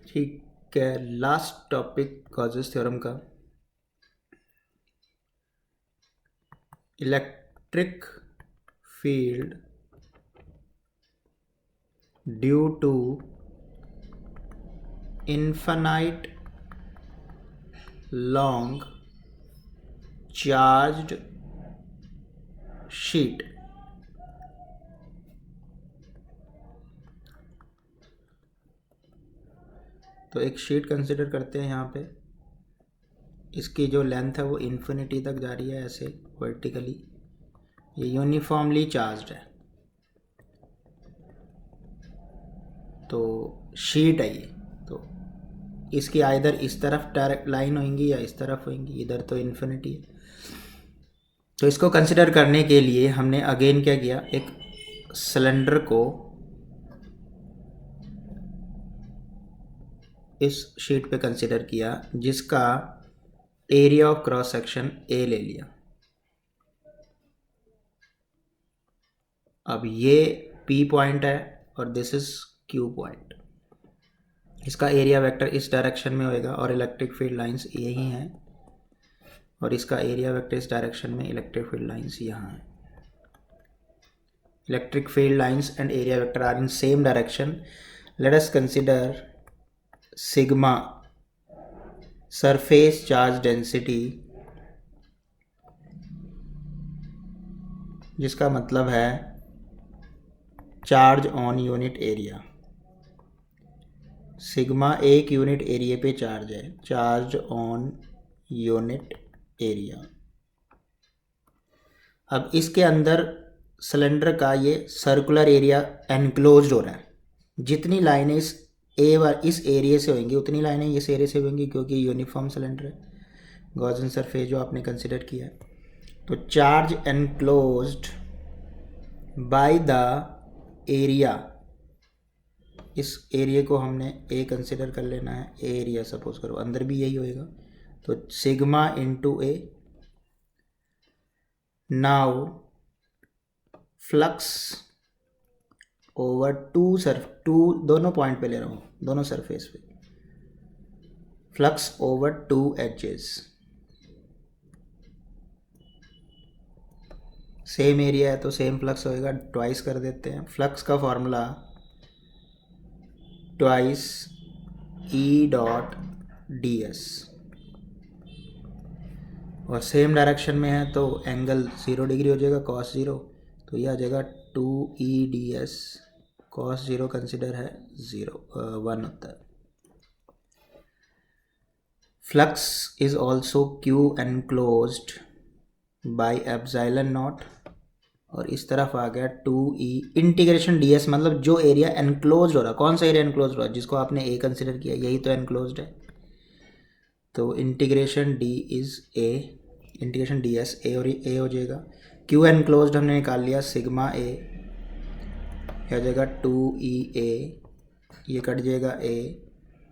ठीक है, last topic Gauss's theorem का। Electric field due to infinite long charged sheet तो एक शीट कंसिडर करते हैं। यहाँ पे इसकी जो लेंथ है वो इन्फिनिटी तक जा रही है ऐसे वर्टिकली। ये यूनिफॉर्मली चार्ज्ड है, तो शीट है ये। तो इसकी आइदर इस तरफ डायरेक्ट लाइन होंगी या इस तरफ होंगी, इधर तो इन्फिनिटी है। तो इसको कंसिडर करने के लिए हमने अगेन क्या किया, एक सिलेंडर को इस शीट पे कंसिडर किया जिसका area of cross section A ले लिया। अब ये P पॉइंट है और दिस इज Q पॉइंट। इसका एरिया वेक्टर इस डायरेक्शन में होएगा और इलेक्ट्रिक फील्ड लाइंस यही हैं, और इसका एरिया वेक्टर इस डायरेक्शन में, इलेक्ट्रिक फील्ड लाइंस यहाँ है। Electric field lines and area vector are in same direction. Let us consider sigma surface charge density, जिसका मतलब है charge on unit area. Sigma एक यूनिट एरिया पे चार्ज है, चार्ज ऑन यूनिट एरिया। अब इसके अंदर सिलेंडर का ये सर्कुलर एरिया एनक्लोज्ड हो रहा है। जितनी लाइनें इस एरिया से होंगी उतनी लाइनें इस एरिया से होंगी, क्योंकि यूनिफॉर्म सिलेंडर है, गॉसियन सरफेस जो आपने कंसिडर किया है। तो charge enclosed by the area, इस एरिया को हमने ए कंसिडर कर लेना है। एरिया सपोज करो, अंदर भी यही होएगा, तो sigma into A. Now flux over two दोनों पॉइंट पे ले रहा हूँ, दोनों सरफेस पे। Flux over two edges, same area है तो सेम फ्लक्स होएगा, ट्वाइस कर देते हैं। फ्लक्स का formula twice E dot D S, और सेम डायरेक्शन में है तो एंगल 0 डिग्री हो जाएगा, cos 0। तो यह आ जाएगा 2EDS। cos 0 कंसिडर है 1 होता है। Flux is also Q enclosed by epsilon not, और इस तरफ आ गया 2E इंटीग्रेशन DS, मतलब जो एरिया एनक्लोज हो रहा, कौन सा एरिया एनक्लोज हो रहा, जिसको आपने A कंसिडर किया, यही तो एनक्लोज्ड है। तो integration D is A, integration DS A और A हो जाएगा। Q एनक्लोज्ड हमने निकाल लिया, सिग्मा A आ जाएगा 2EA, ये कट जाएगा A,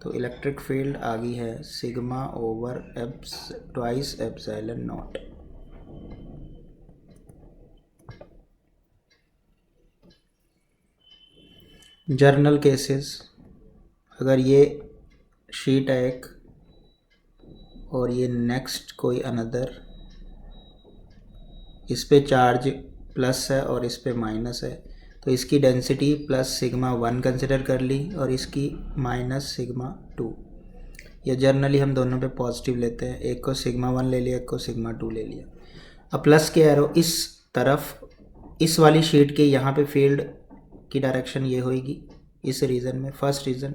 तो इलेक्ट्रिक फील्ड आ गई है sigma over twice epsilon not. Journal cases, अगर ये शीट है एक और ये नेक्स्ट कोई अनदर, इस पे चार्ज प्लस है और इस पे माइनस है, तो इसकी डेंसिटी प्लस सिग्मा 1 कंसिडर कर ली और इसकी माइनस सिग्मा 2। ये जर्नली हम दोनों पे पॉजिटिव लेते हैं, एक को सिग्मा 1 ले लिया, एक को सिग्मा 2 ले लिया। अब प्लस के एरो इस तरफ, इस वाली शीट के यहाँ पे फील्ड की डायरेक्शन ये होगी इस रीजन में। First region,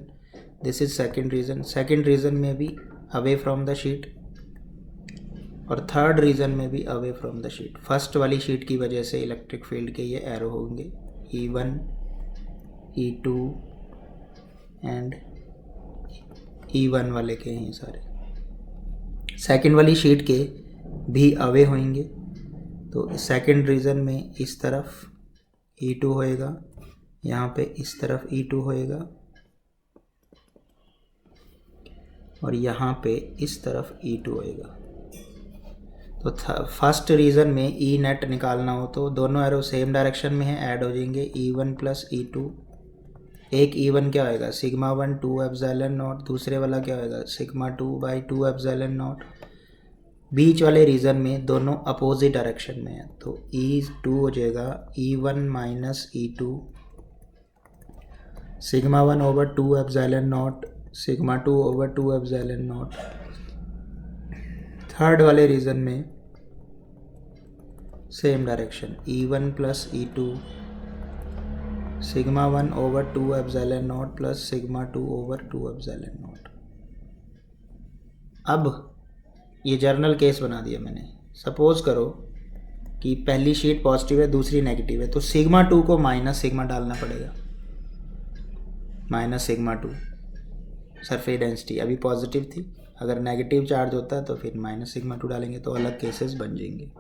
this is second region. Second region में भी अवे फ्रॉम द शीट, और थर्ड रीजन में भी away from the sheet. First वाली शीट की वजह से इलेक्ट्रिक फील्ड के ये एरो होंगे, E1 E2 एंड E1 वाले के हैं सारे। सेकंड वाली शीट के भी अवे होंगे, तो सेकंड रीजन में इस तरफ E2 होएगा, यहाँ पे इस तरफ E2 होएगा, और यहाँ पे इस तरफ E2 होएगा। तो फर्स्ट रीजन में E नेट निकालना हो तो दोनों एरो सेम डायरेक्शन में है, ऐड हो जाएंगे, E1 प्लस E2 एक E1 क्या होएगा सिग्मा 1 2 एप्सिलॉन नॉट, दूसरे वाला क्या होएगा सिग्मा 2 बाई 2 एप्सिलॉन नॉट। बीच वाले रीजन में दोनों अपोजिट डायरेक्शन में है, तो E2 हो जाएगा E1 minus E2 sigma 1 over 2 epsilon not sigma 2 over 2 epsilon not. Third वाले रीजन में same direction E1 plus E2 sigma 1 over 2 epsilon not plus sigma 2 over 2 epsilon not. अब ये जर्नल केस बना दिया मैंने। सपोज करो कि पहली शीट पॉजिटिव है दूसरी नेगेटिव है, तो सिग्मा 2 को माइनस सिग्मा डालना पड़ेगा, माइनस सिग्मा 2 सरफेस डेंसिटी अभी पॉजिटिव थी, अगर नेगेटिव चार्ज होता है तो फिर माइनस सिग्मा 2 डालेंगे, तो अलग केसेस बन जाएंगे।